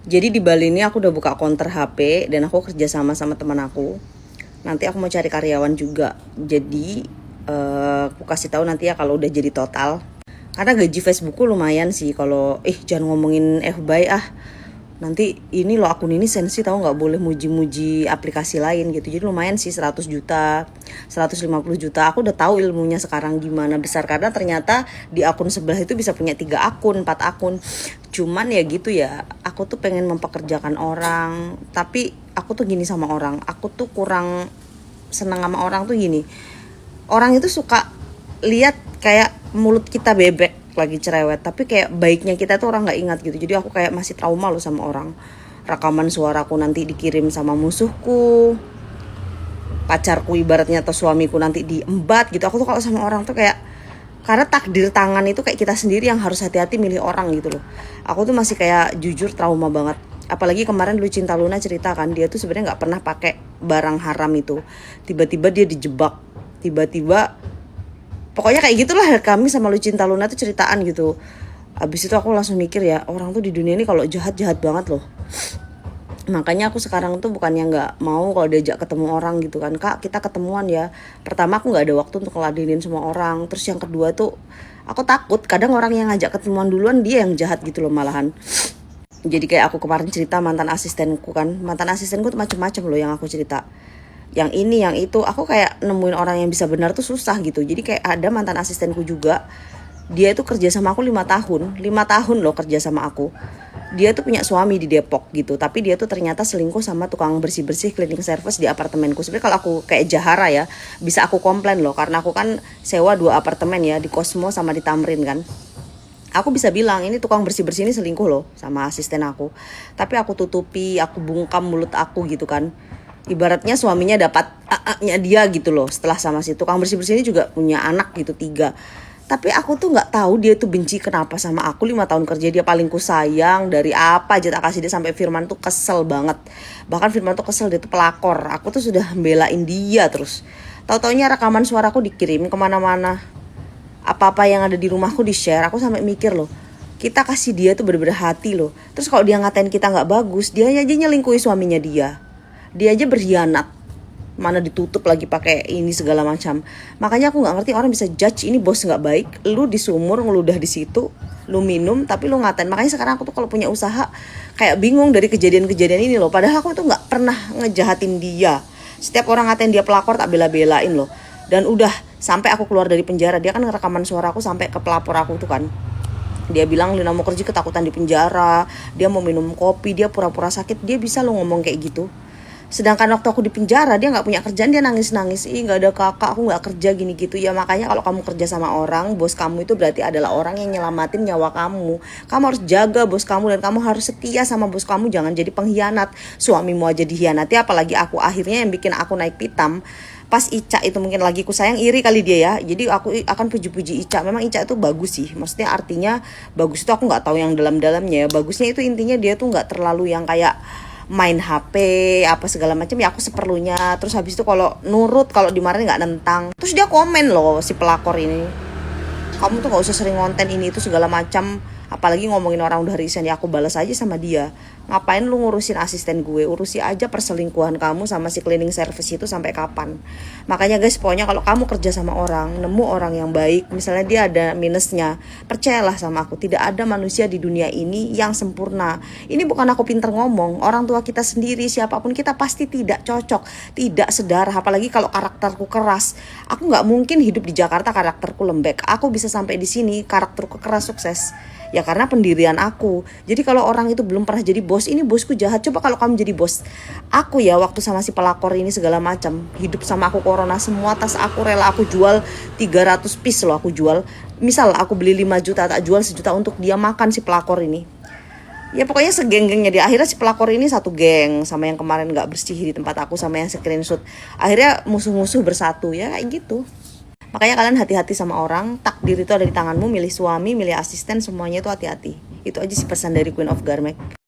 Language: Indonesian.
Jadi di Bali ini aku udah buka counter HP dan aku kerja sama teman aku. Nanti aku mau cari karyawan juga. Jadi aku kasih tahu nanti ya kalau udah jadi total. Karena gaji Facebookku lumayan sih kalau jangan ngomongin FBay ah. Nanti ini loh akun ini sensi tahu nggak boleh muji-muji aplikasi lain gitu. Jadi lumayan sih 100 juta, 150 juta. Aku udah tahu ilmunya sekarang gimana besar karena ternyata di akun sebelah itu bisa punya 3 akun, 4 akun. Cuman ya gitu ya, aku tuh pengen mempekerjakan orang, tapi aku tuh gini sama orang. Aku tuh kurang seneng sama orang tuh gini. Orang itu suka lihat kayak mulut kita bebek lagi cerewet, tapi kayak baiknya kita tuh orang nggak ingat gitu. Jadi aku kayak masih trauma loh sama orang. Rekaman suaraku nanti dikirim sama musuhku, pacarku ibaratnya atau suamiku nanti diembat gitu. Aku tuh kalau sama orang tuh kayak, karena takdir tangan itu kayak kita sendiri yang harus hati-hati milih orang gitu loh. Aku tuh masih kayak jujur trauma banget. Apalagi kemarin Lucinta Luna cerita kan, dia tuh sebenarnya nggak pernah pakai barang haram itu. Tiba-tiba dia dijebak, tiba-tiba pokoknya kayak gitulah. Kami sama Lucinta Luna tuh ceritaan gitu. Abis itu aku langsung mikir ya, orang tuh di dunia ini kalau jahat banget loh. Makanya aku sekarang tuh bukannya nggak mau kalau diajak ketemu orang gitu kan, Kak kita ketemuan ya. Pertama aku nggak ada waktu untuk ngeladenin semua orang. Terus yang kedua tuh aku takut kadang orang yang ngajak ketemuan duluan dia yang jahat gitu loh malahan. Jadi kayak aku kemarin cerita mantan asistenku kan, mantan asistenku tuh macem-macem loh yang aku cerita. Yang ini yang itu aku kayak nemuin orang yang bisa benar tuh susah gitu. Jadi kayak ada mantan asistenku juga, dia itu kerja sama aku 5 tahun loh kerja sama aku. Dia tuh punya suami di Depok gitu, tapi dia tuh ternyata selingkuh sama tukang bersih-bersih cleaning service di apartemenku. Sebenarnya kalau aku kayak Jahara ya bisa aku komplain loh, karena aku kan sewa 2 apartemen ya, di Cosmo sama di Tamrin kan. Aku bisa bilang ini tukang bersih-bersih ini selingkuh loh sama asisten aku. Tapi aku tutupi, aku bungkam mulut aku gitu kan. Ibaratnya suaminya dapat nya dia gitu loh. Setelah sama si tukang bersih-bersih ini juga punya anak gitu 3. Tapi aku tuh nggak tahu dia tuh benci kenapa sama aku. 5 tahun kerja dia paling ku sayang. Dari apa aja tak kasih dia, sampai Firman tuh kesel banget. Bahkan Firman tuh kesel, dia tuh pelakor. Aku tuh sudah belain dia terus. Tahu-taunya rekaman suaraku dikirim kemana-mana. Apa-apa yang ada di rumahku di-share. Aku sampai mikir loh, kita kasih dia tuh bener-bener hati loh. Terus kalau dia ngatain kita nggak bagus, dia aja nyelingkuhi suaminya dia aja berkhianat, mana ditutup lagi pakai ini segala macam. Makanya aku nggak ngerti orang bisa judge ini bos nggak baik. Lu di sumur ngeludah di situ, lu minum tapi lu ngatain. Makanya sekarang aku tuh kalau punya usaha kayak bingung dari kejadian-kejadian ini loh. Padahal aku tuh nggak pernah ngejahatin dia. Setiap orang ngatain dia pelakor tak bela-belain loh. Dan udah sampai aku keluar dari penjara, dia kan ngerekaman suara aku sampai ke pelapor aku tuh kan. Dia bilang Lina mau kerja ketakutan di penjara, dia mau minum kopi, dia pura-pura sakit, dia bisa lo ngomong kayak gitu. Sedangkan waktu aku di penjara dia nggak punya kerjaan, dia nangis-nangis, ih nggak ada kakak, aku nggak kerja gini gitu ya. Makanya kalau kamu kerja sama orang, bos kamu itu berarti adalah orang yang nyelamatin nyawa kamu. Kamu harus jaga bos kamu dan kamu harus setia sama bos kamu, jangan jadi pengkhianat. Suamimu aja dihianati, apalagi aku. Akhirnya yang bikin aku naik pitam pas Ica itu mungkin lagi ku sayang, iri kali dia ya. Jadi aku akan puji-puji Ica. Memang Ica itu bagus sih, maksudnya artinya bagus itu aku nggak tahu yang dalam-dalamnya ya. Bagusnya itu intinya dia tuh nggak terlalu yang kayak main HP apa segala macam ya, aku seperlunya. Terus habis itu kalau nurut, kalau dimarahin nggak nentang. Terus dia komen loh si pelakor ini, kamu tuh nggak usah sering konten ini itu segala macam, apalagi ngomongin orang udah resign. Ya aku balas aja sama dia, ngapain lu ngurusin asisten gue, urusi aja perselingkuhan kamu sama si cleaning service itu sampai kapan. Makanya guys, pokoknya kalau kamu kerja sama orang, nemu orang yang baik, misalnya dia ada minusnya, percayalah sama aku, tidak ada manusia di dunia ini yang sempurna. Ini bukan aku pinter ngomong, orang tua kita sendiri siapapun kita pasti tidak cocok, tidak sedarah. Apalagi kalau karakterku keras, aku nggak mungkin hidup di Jakarta karakterku lembek. Aku bisa sampai di sini karakterku keras sukses ya karena pendirian aku. Jadi kalau orang itu belum pernah jadi bos, ini bosku jahat, coba kalau kamu jadi bos aku ya. Waktu sama si pelakor ini segala macam, hidup sama aku corona, semua tas aku rela aku jual 300 piece loh aku jual. Misal aku beli 5 juta, tak jual 1 juta untuk dia makan si pelakor ini. Ya pokoknya segeng-gengnya dia. Akhirnya si pelakor ini satu geng sama yang kemarin gak bersih di tempat aku, sama yang screenshot. Akhirnya musuh-musuh bersatu ya kayak gitu. Makanya kalian hati-hati sama orang. Takdir itu ada di tanganmu. Milih suami, milih asisten, semuanya itu hati-hati. Itu aja sih pesan dari Queen of Garmek.